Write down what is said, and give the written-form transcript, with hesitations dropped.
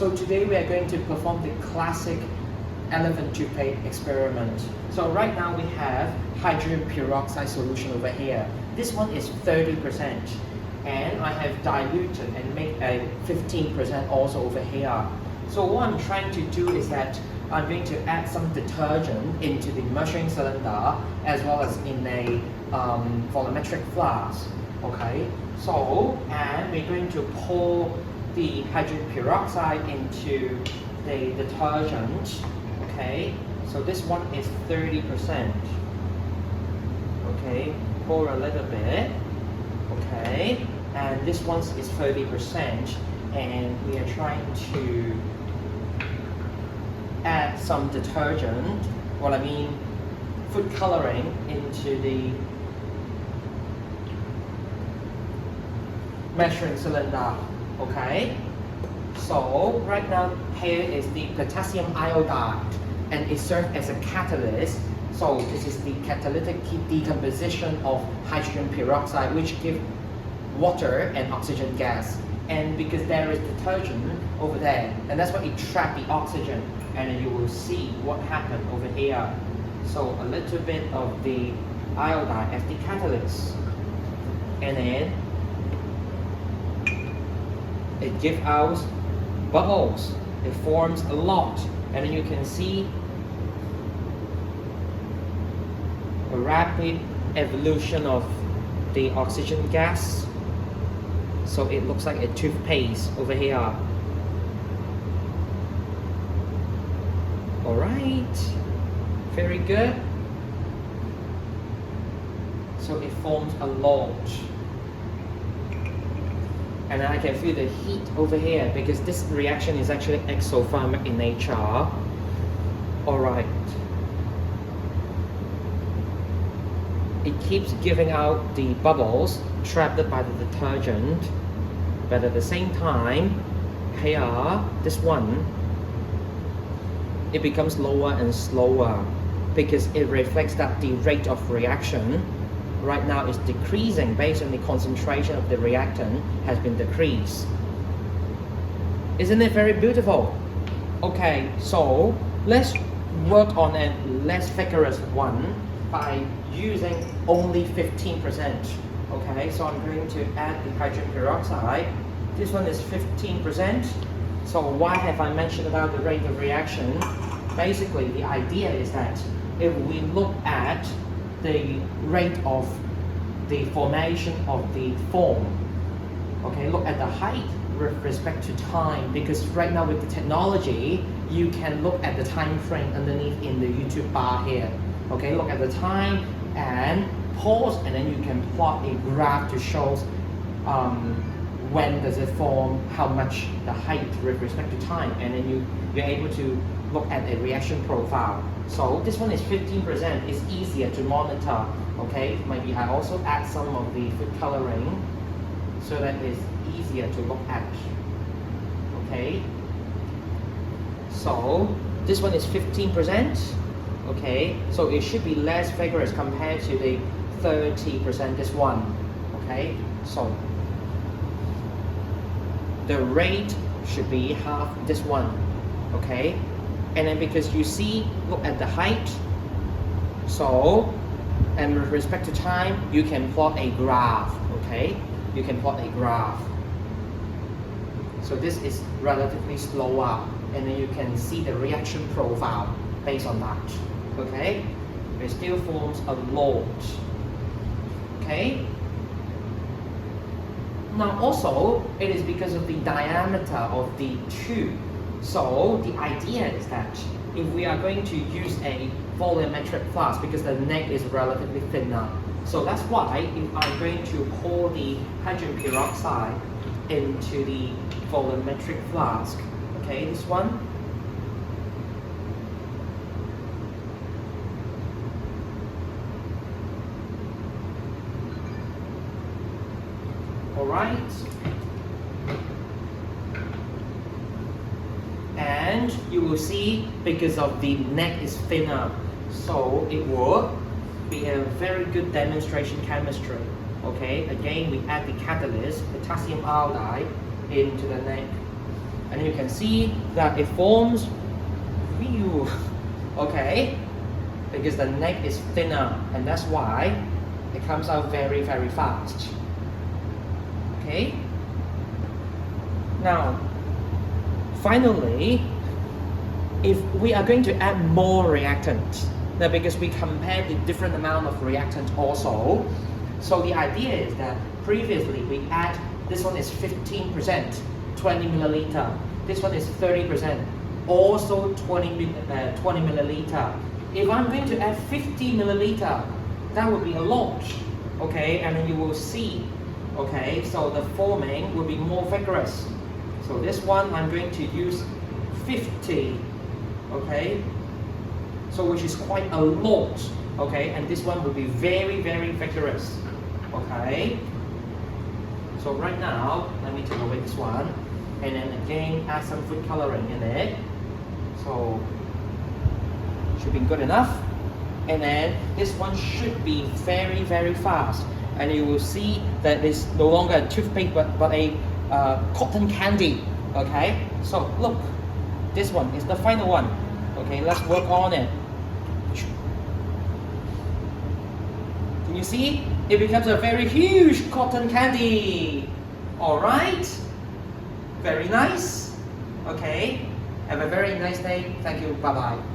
So today we are going to perform the classic elephant toothpaste experiment. So right now we have hydrogen peroxide solution over here. This one is 30%, and I have diluted and made a 15% also over here. So what I'm trying to do is that I'm going to add some detergent into the measuring cylinder as well as in a volumetric flask. Okay, so and we're going to pour the hydrogen peroxide into the detergent. Okay, so this one is 30%. Okay, pour a little bit. Okay, and this one is 30%, and we are trying to add some detergent, what I mean food coloring, into the measuring cylinder. Okay, so right now here is the potassium iodide, and it serves as a catalyst. So this is the catalytic decomposition of hydrogen peroxide, which gives water and oxygen gas. And because there is detergent over there, and that's why it traps the oxygen, and then you will see what happened over here. So a little bit of the iodide as the catalyst, and then it gives out bubbles. It forms a lot, and then you can see a rapid evolution of the oxygen gas. So it looks like a toothpaste over here. Alright, very good. So it forms a lot. And I can feel the heat over here because this reaction is actually exothermic in nature. Alright. It keeps giving out the bubbles trapped by the detergent, but at the same time, here, this one, it becomes slower and slower because it reflects that the rate of reaction right now is decreasing based on the concentration of the reactant has been decreased. Isn't it very beautiful? Okay, so let's work on a less vigorous one by using only 15%. Okay, so I'm going to add the hydrogen peroxide. This one is 15%. So why have I mentioned about the rate of reaction? Basically, the idea is that if we look at the rate of the formation of the foam, okay, look at the height with respect to time, because right now with the technology, you can look at the time frame underneath in the YouTube bar here. Okay, look at the time and pause, and then you can plot a graph to show when does it form, how much the height with respect to time, and then you're able to look at a reaction profile. So this one is 15%, it's easier to monitor. Okay, maybe I also add some of the food coloring so that it's easier to look at. Okay, so this one is 15%. Okay, so it should be less vigorous compared to the 30%, this one. Okay, so the rate should be half this one. Okay, and then because you see, look at the height, so, and with respect to time, you can plot a graph. Okay, you can plot a graph. So this is relatively slower, and then you can see the reaction profile based on that. Okay, it still forms a lot. Okay, now also it is because of the diameter of the tube. So the idea is that if we are going to use a volumetric flask, because the neck is relatively thinner, so that's why if I'm going to pour the hydrogen peroxide into the volumetric flask, okay, this one, alright, and you will see because of the neck is thinner, so it will be a very good demonstration chemistry. Okay, again we add the catalyst, potassium iodide, into the neck, and and you can see that it forms, okay, because the neck is thinner, and that's why it comes out very, very fast. Okay. Now, finally, if we are going to add more reactant, now because we compare the different amount of reactant also, so the idea is that previously we add, this one is 15%, 20 milliliter, this one is 30%, also 20 milliliter. If I'm going to add 50 milliliter, that would be a lot, okay, and then you will see, okay, so the forming will be more vigorous. So this one I'm going to use 50, okay, so which is quite a lot, okay, and this one will be very, very vigorous, okay. So right now, let me take away this one, and then again add some food coloring in it. So should be good enough, and then this one should be very, very fast, and you will see that it's no longer a toothpaste but a cotton candy. Okay, so look, this one is the final one. Okay, let's work on it. Can you see? It becomes a very huge cotton candy. Alright, very nice. Okay, have a very nice day. Thank you, bye bye.